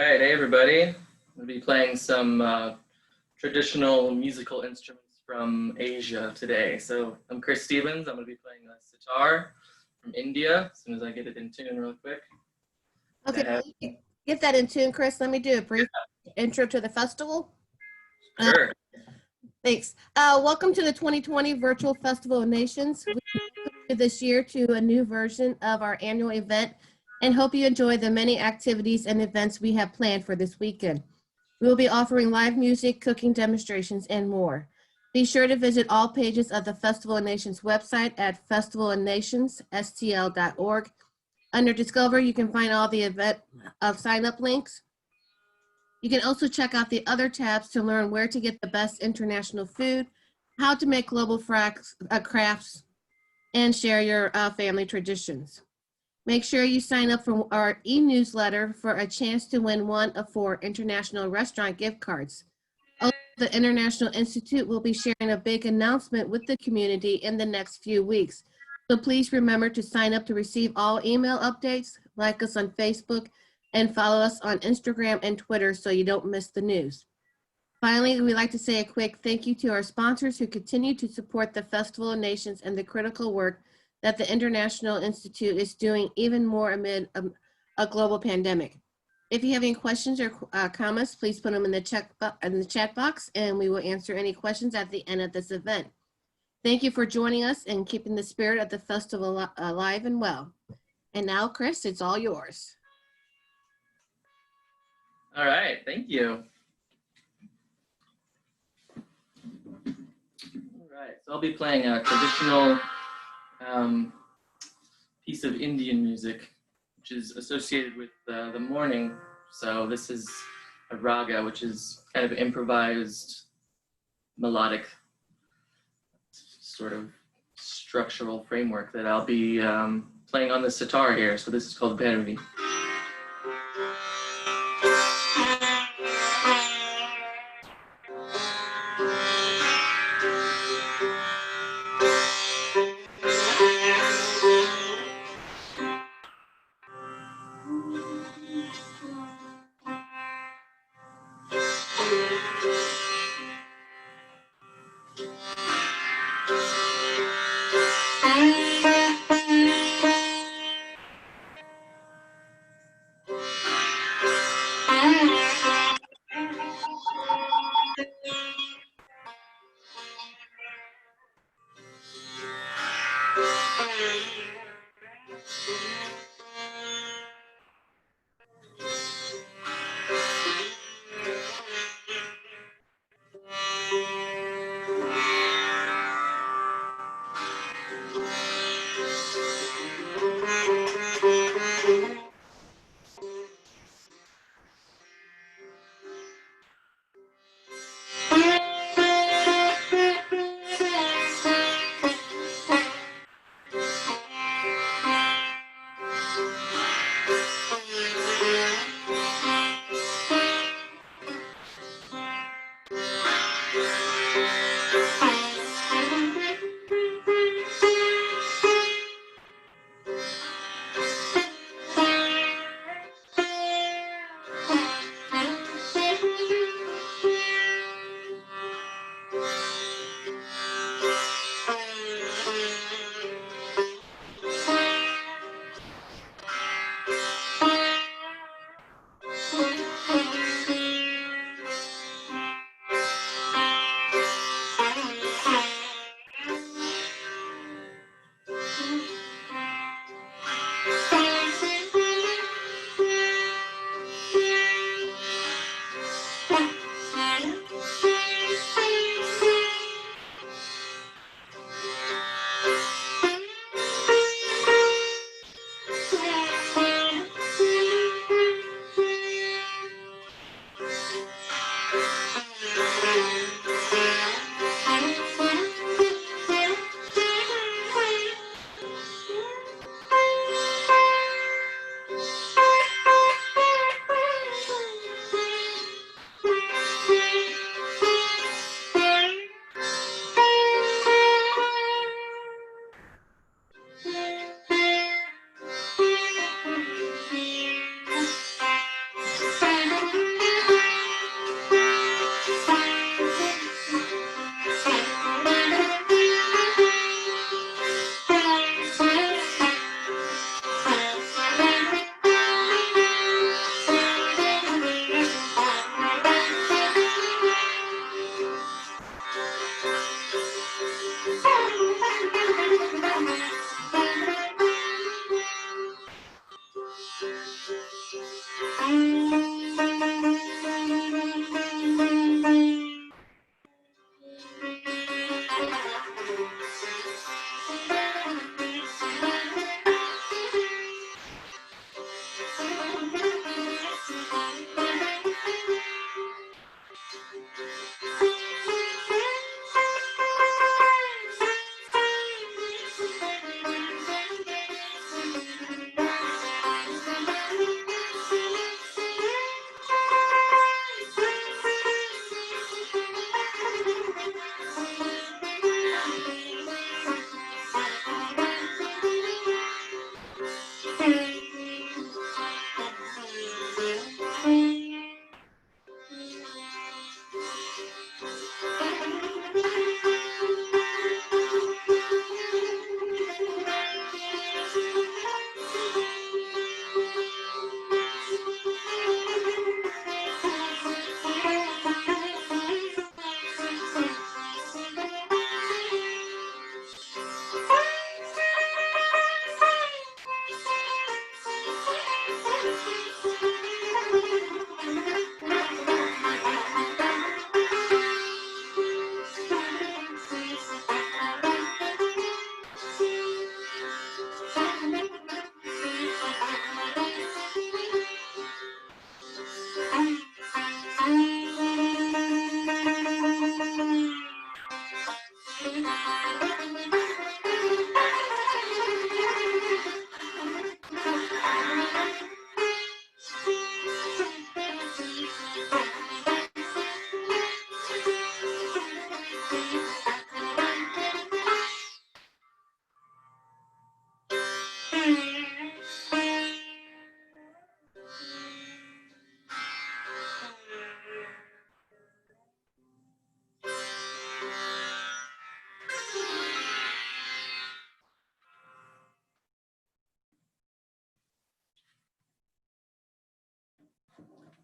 right, hey everybody. I'm going to be playing some traditional musical instruments from Asia today. So I'm Chris Stevens. I'm going to be playing a sitar from India as soon as I get it in tune real quick. Okay, get that in tune, Chris. Let me do a brief intro to the festival. Sure. Thanks. Welcome to the 2020 Virtual Festival of Nations. We welcome you this year to a new version of our annual event and hope you enjoy the many activities and events we have planned for this weekend. We will be offering live music, cooking demonstrations, and more. Be sure to visit all pages of the Festival of Nations website at festivalofnationsstl.org. Under Discover, you can find all the event sign-up links. You can also check out the other tabs to learn where to get the best international food, how to make global crafts, and share your family traditions. Make sure you sign up for our e-newsletter for a chance to win one of 4 international restaurant gift cards. Also, the International Institute will be sharing a big announcement with the community in the next few weeks. So please remember to sign up to receive all email updates, like us on Facebook, and follow us on Instagram and Twitter so you don't miss the news. Finally, we'd like to say a quick thank you to our sponsors who continue to support the Festival of Nations and the critical work that the International Institute is doing even more amid a global pandemic. If you have any questions or comments, please put them in the chat box and we will answer any questions at the end of this event. Thank you for joining us and keeping the spirit of the festival alive and well. And now, Chris, it's all yours. All right, thank you. All right, so I'll be playing a traditional piece of Indian music, which is associated with the morning. So this is a raga, which is kind of improvised, melodic sort of structural framework that I'll be playing on the sitar here. So this is called Bhairavi.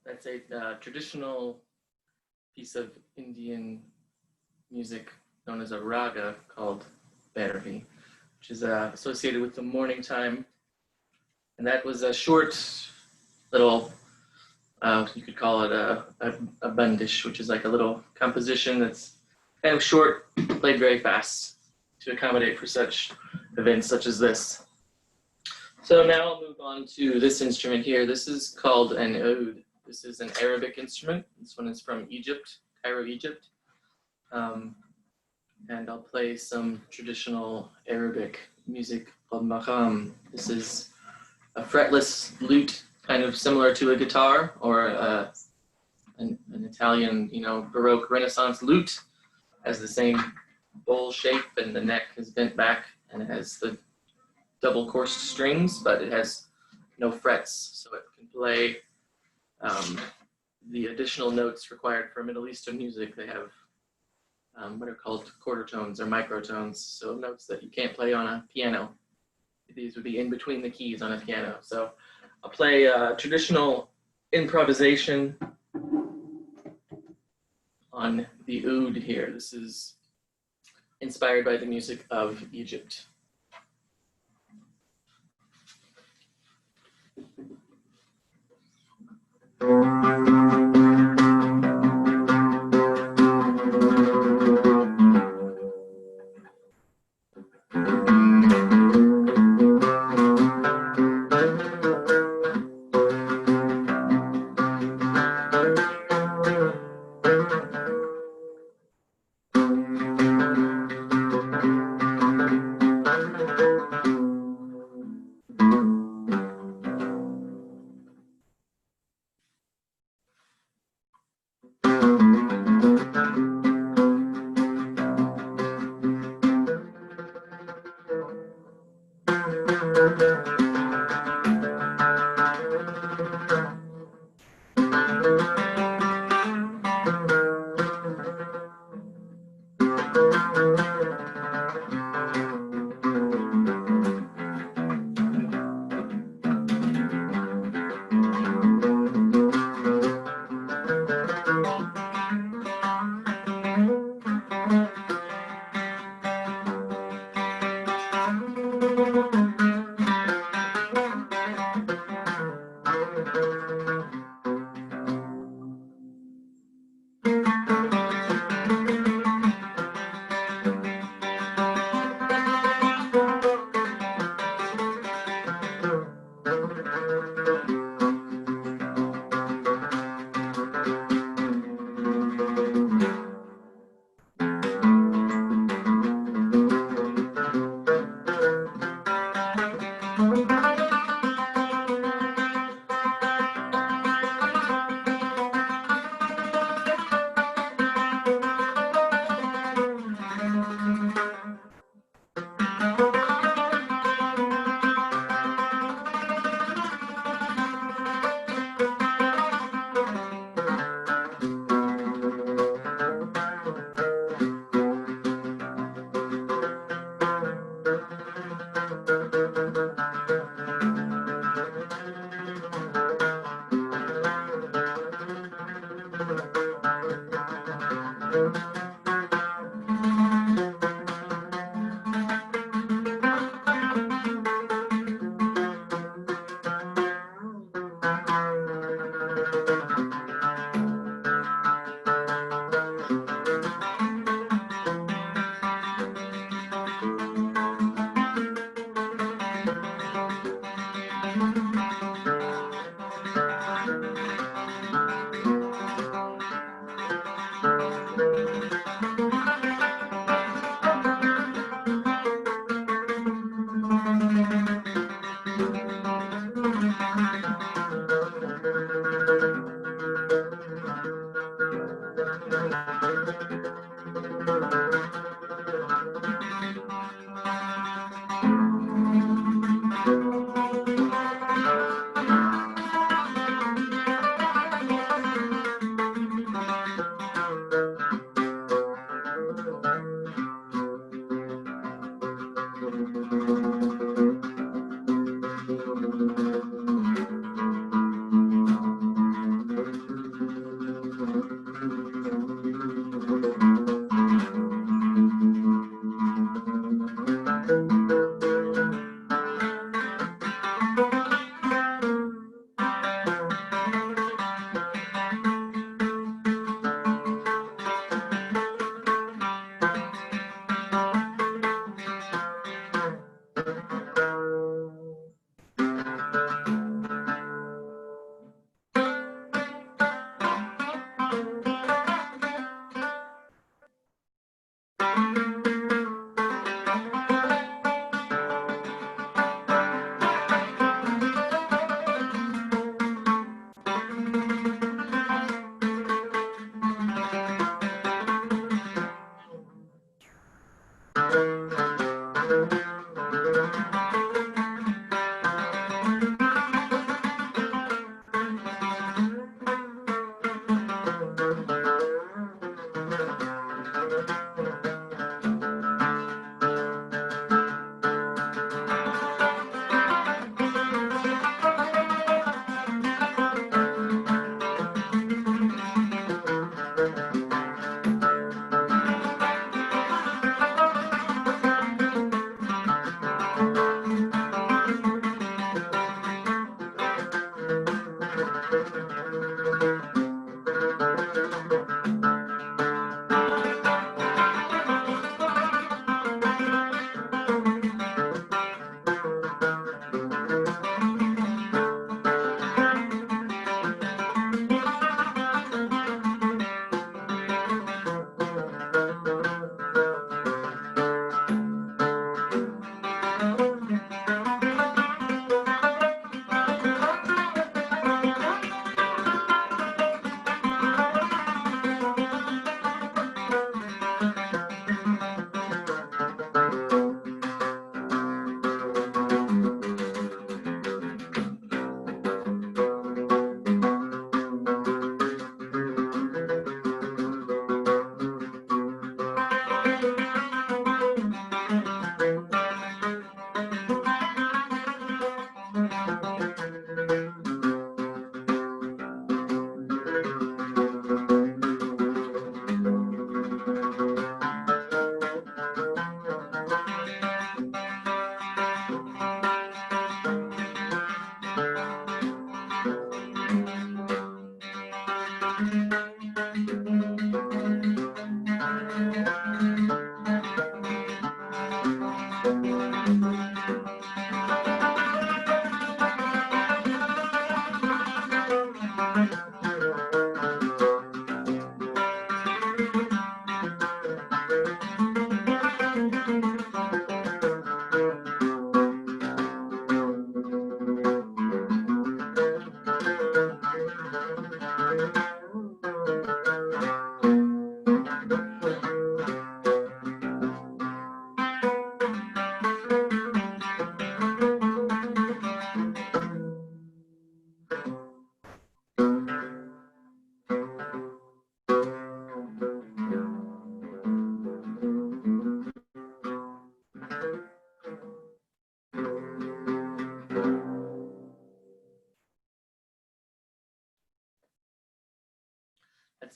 That's a traditional piece of Indian music known as a raga called Bhairavi, which is associated with the morning time. And that was a short little, you could call it a bandish, which is like a little composition that's kind of short, played very fast to accommodate for such events such as this. So now I'll move on to this instrument here. This is called an oud. This is an Arabic instrument. This one is from Egypt, Cairo, Egypt. And I'll play some traditional Arabic music called maqam. This is a fretless lute, kind of similar to a guitar or an Italian, Baroque Renaissance lute. Has the same bowl shape, and the neck is bent back, and it has the double coursed strings, but it has no frets, so it can play the additional notes required for Middle Eastern music. They have what are called quarter tones or microtones, so notes that you can't play on a piano. These would be in between the keys on a piano. So I'll play traditional improvisation on the oud here. This is inspired by the music of Egypt.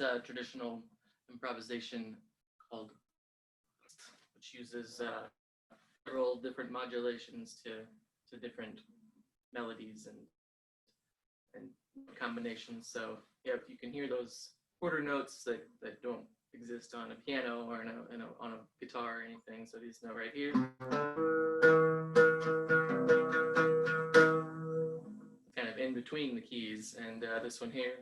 It's a traditional improvisation called, which uses several different modulations to different melodies and combinations. So yeah, you can hear those quarter notes that don't exist on a piano or on a guitar or anything. So these note right here, kind of in between the keys, and this one here.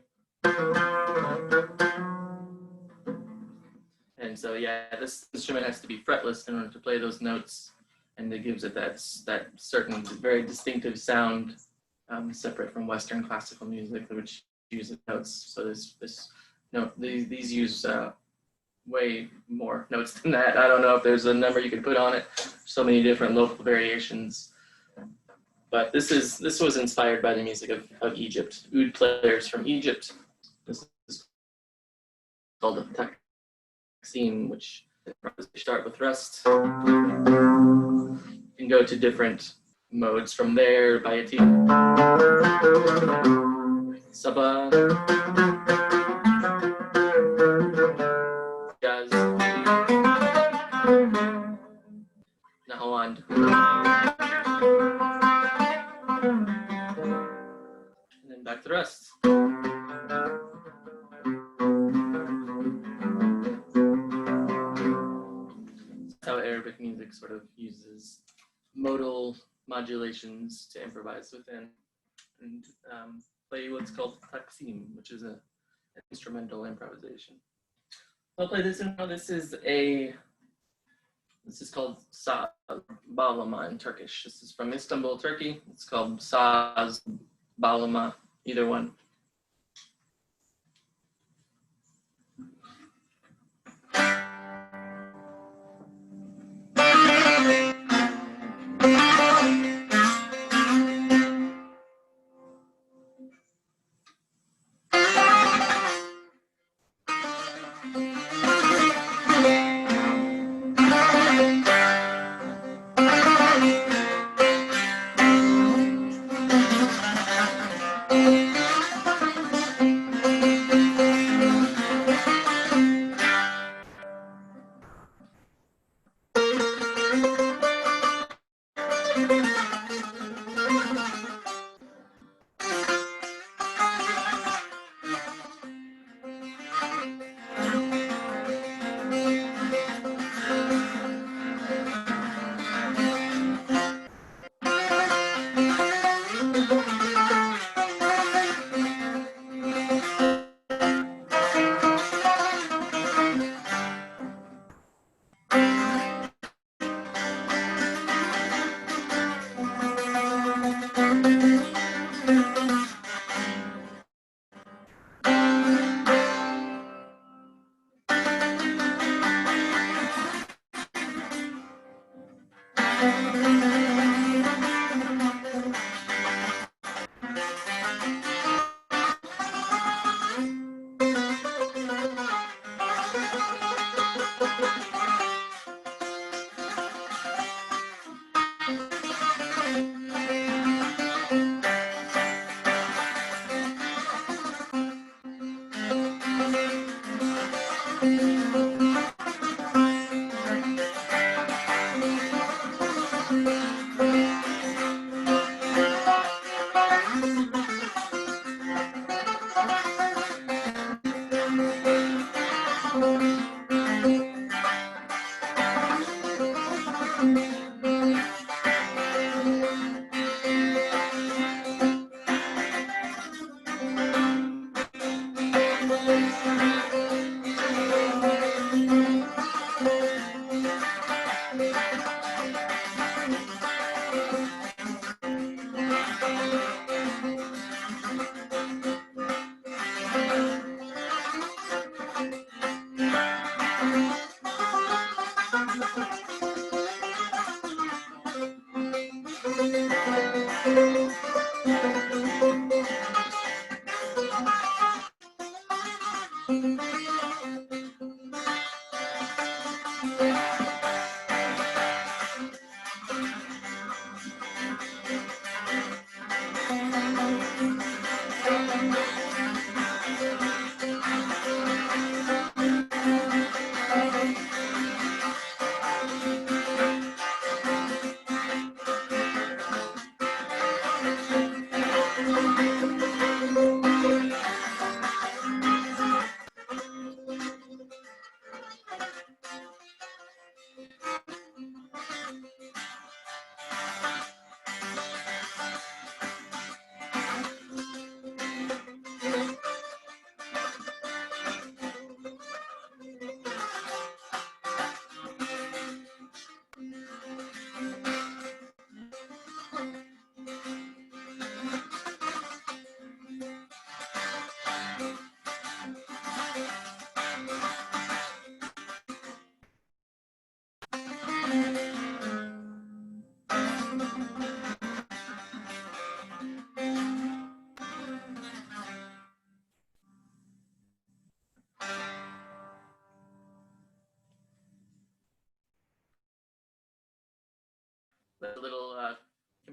And so yeah, this instrument has to be fretless in order to play those notes, and it gives it that certain very distinctive sound, separate from Western classical music, which uses notes. So these use way more notes than that. I don't know if there's a number you could put on it. So many different local variations. But this was inspired by the music of Egypt. Oud players from Egypt. This is called a taksim, which start with rest. You can go to different modes from there. Bayati, Sabah, Jazz, Nahawand. And then back to rest. That's how Arabic music sort of uses modal modulations to improvise within and play what's called taksim, which is an instrumental improvisation. I'll play this now. This is called Saz Bağlama in Turkish. This is from Istanbul, Turkey. It's called Saz Bağlama, either one.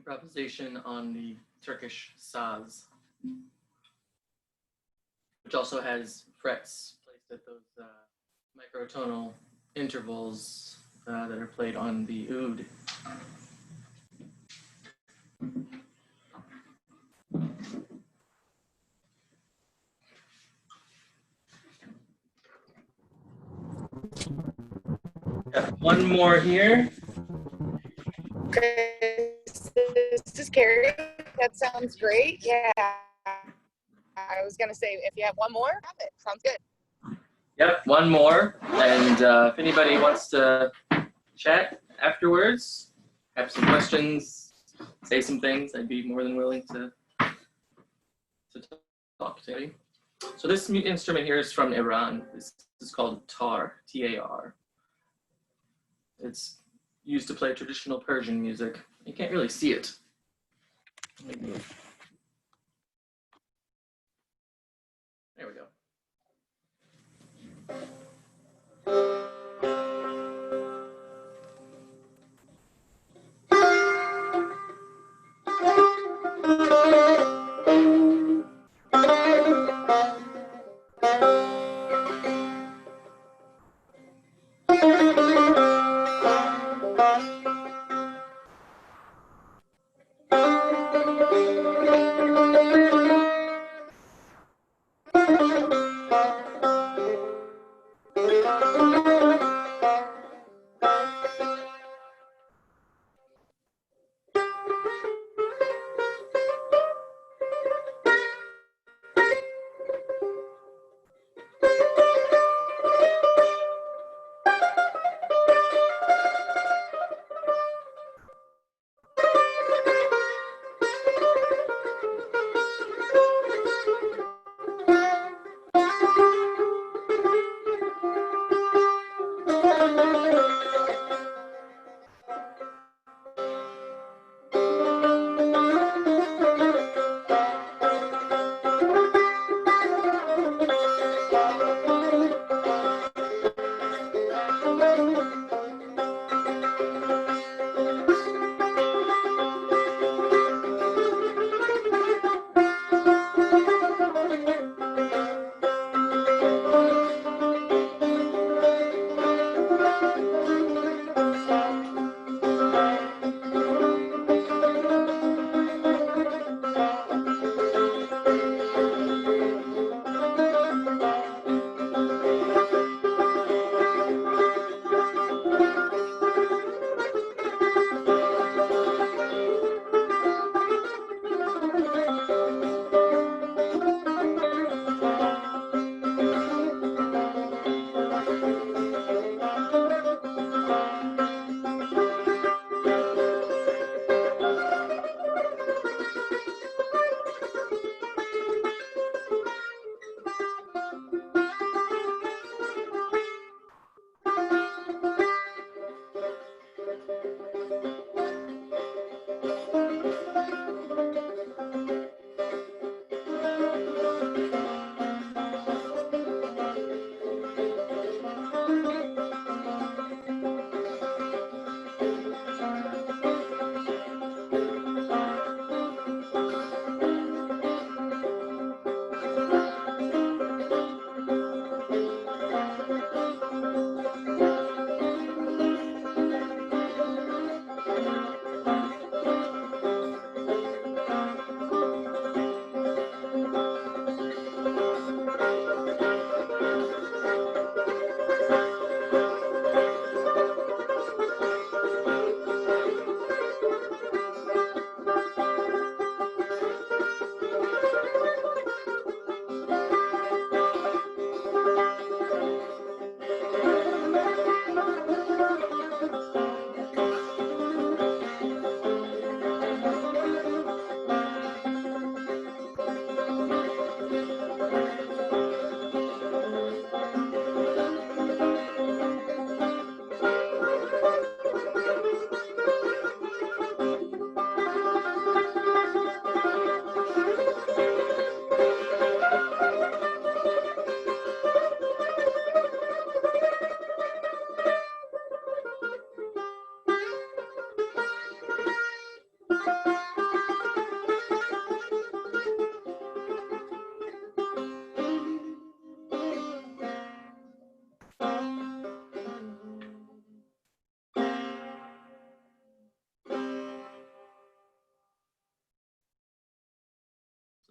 improvisation on the Turkish saz, which also has frets placed at those microtonal intervals that are played on the oud. Got one more here. This is Carrie. That sounds great. Yeah. I was going to say, if you have one more, have it. Sounds good. Yep, one more. And if anybody wants to chat afterwards, have some questions, say some things, I'd be more than willing to talk to you. So this instrument here is from Iran. This is called tar, T-A-R. It's used to play traditional Persian music. You can't really see it. There we go.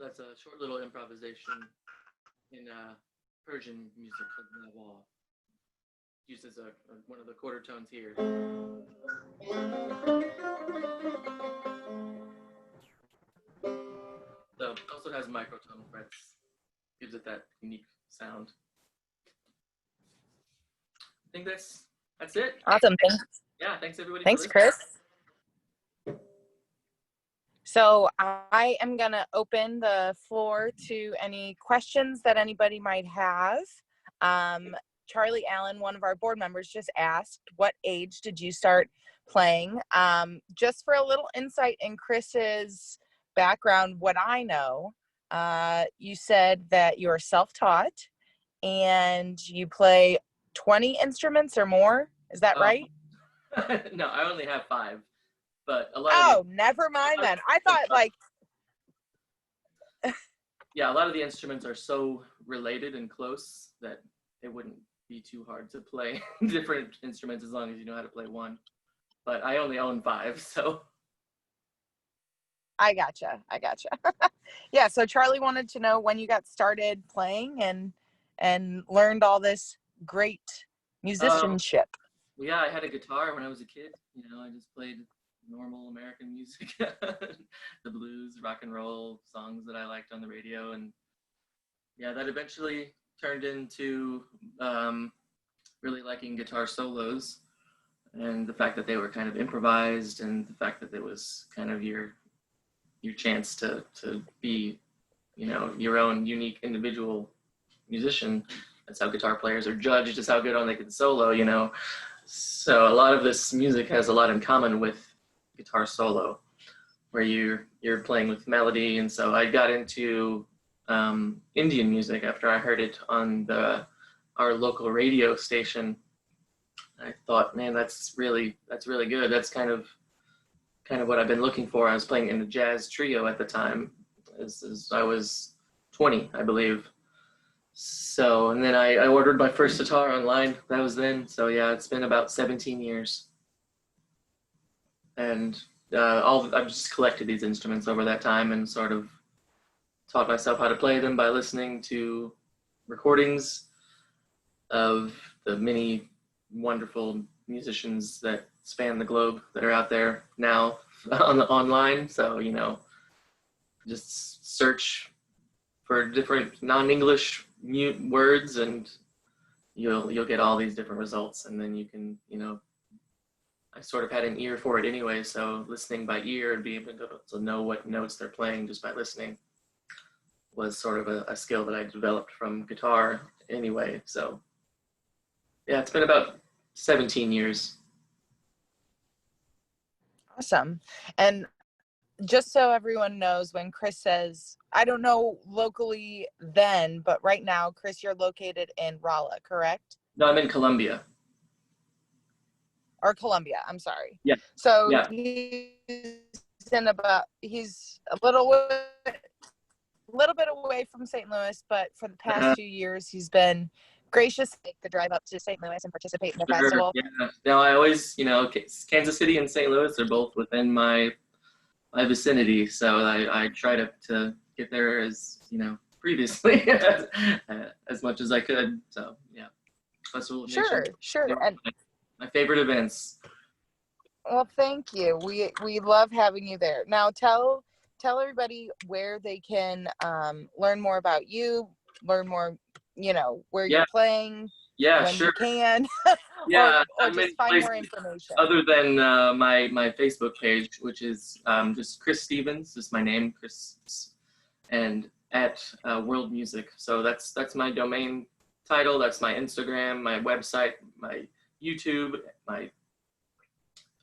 that's a short little improvisation in Persian music called Nawal. Used as one of the quarter tones here. So also has microtone frets, gives it that unique sound. I think that's it. Awesome. Thanks. Yeah, thanks everybody. Thanks, for listening. Chris. So I am going to open the floor to any questions that anybody might have. Charlie Allen, one of our board members, just asked, what age did you start playing? Just for a little insight in Chris's background, what I know, you said that you're self-taught and you play 20 instruments or more. Is that right? No, I only have 5, but a lot. Oh, never mind then. I thought like. Yeah, a lot of the instruments are so related and close that it wouldn't be too hard to play different instruments as long as you know how to play one. But I only own 5, so. I gotcha. Yeah, so Charlie wanted to know when you got started playing and learned all this great musicianship. Yeah, I had a guitar when I was a kid. You know, I just played normal American music, the blues, rock and roll songs that I liked on the radio, and yeah, that eventually turned into really liking guitar solos, and the fact that they were kind of improvised, and the fact that it was kind of your chance to be, you know, your own unique individual musician. That's how guitar players are judged, is how good on they can solo, you know. So a lot of this music has a lot in common with guitar solo, where you're playing with melody. And so I got into Indian music after I heard it on our local radio station. I thought, man, that's really good. That's kind of what I've been looking for. I was playing in a jazz trio at the time, as I was 20, I believe. So, and then I ordered my first guitar online. That was then. So yeah, it's been about 17 years. And I've just collected these instruments over that time and sort of taught myself how to play them by listening to recordings of the many wonderful musicians that span the globe that are out there now online. So, you know, just search for different non-English words and you'll get all these different results. And then you can, you know, I sort of had an ear for it anyway, so listening by ear and being able to know what notes they're playing just by listening was sort of a skill that I developed from guitar anyway. So yeah, it's been about 17 years. Awesome. And just so everyone knows, when Chris says, I don't know locally then, but right now, Chris, you're located in Rolla, correct? No, I'm in Columbia. Or Columbia, I'm sorry. Yeah. So yeah. He's a little bit away from St. Louis, but for the past few years, he's been gracious to take the drive up to St. Louis and participate in the festival. Yeah. Now I always, you know, Kansas City and St. Louis are both within my vicinity, so I try to get there as, you know, previously as much as I could. So yeah, Festival of Nations. Sure. And my favorite events. Well, thank you. We love having you there. Now tell everybody where they can learn more about you, learn more, you know, where you're playing. Yeah, when sure. you can. Yeah, or just find more information. Other than my Facebook page, which is just Chris Stevens, just my name, Chris, and at World Music. So that's my domain title. That's my Instagram, my website, my YouTube, my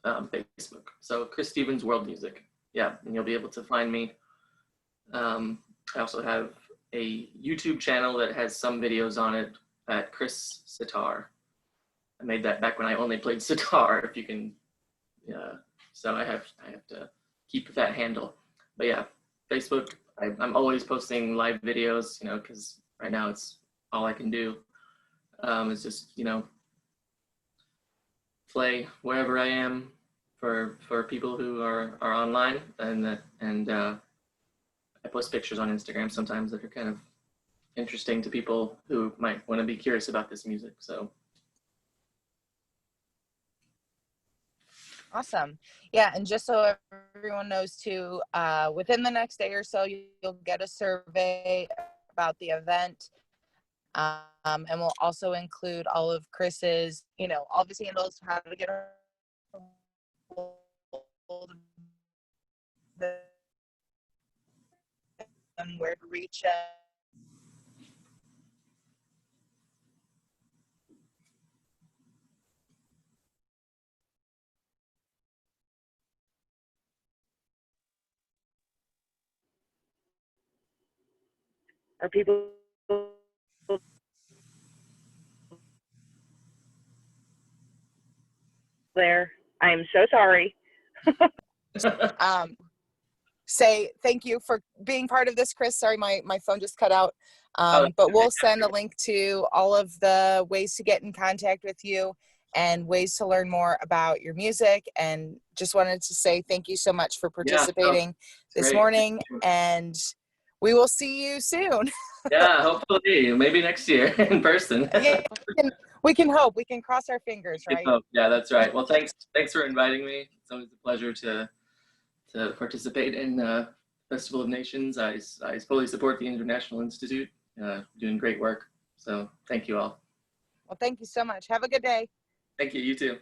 Facebook. So Chris Stevens World Music. Yeah, and you'll be able to find me. I also have a YouTube channel that has some videos on it at Chris Sitar. I made that back when I only played sitar, if you can. So I have to keep that handle. But yeah, Facebook, I'm always posting live videos, you know, because right now it's all I can do. It's just, you know, play wherever I am for people who are online, and I post pictures on Instagram sometimes that are kind of interesting to people who might want to be curious about this music. So Awesome. Yeah, and just so everyone knows too, within the next day or so, you'll get a survey about the event. And we'll also include all of Chris's, all of his handles, how to get a hold of them and where to reach him. Are people there? I am so sorry. Say thank you for being part of this, Chris. Sorry, my phone just cut out. But we'll send a link to all of the ways to get in contact with you and ways to learn more about your music. And just wanted to say thank you so much for participating this morning. And we will see you soon. Yeah, hopefully, maybe next year in person. Yeah, we can hope. We can cross our fingers, right? Yeah, that's right. Well, thanks for inviting me. It's always a pleasure to participate in Festival of Nations. I fully support the International Institute, doing great work. So thank you all. Well, thank you so much. Have a good day. Thank you. You too.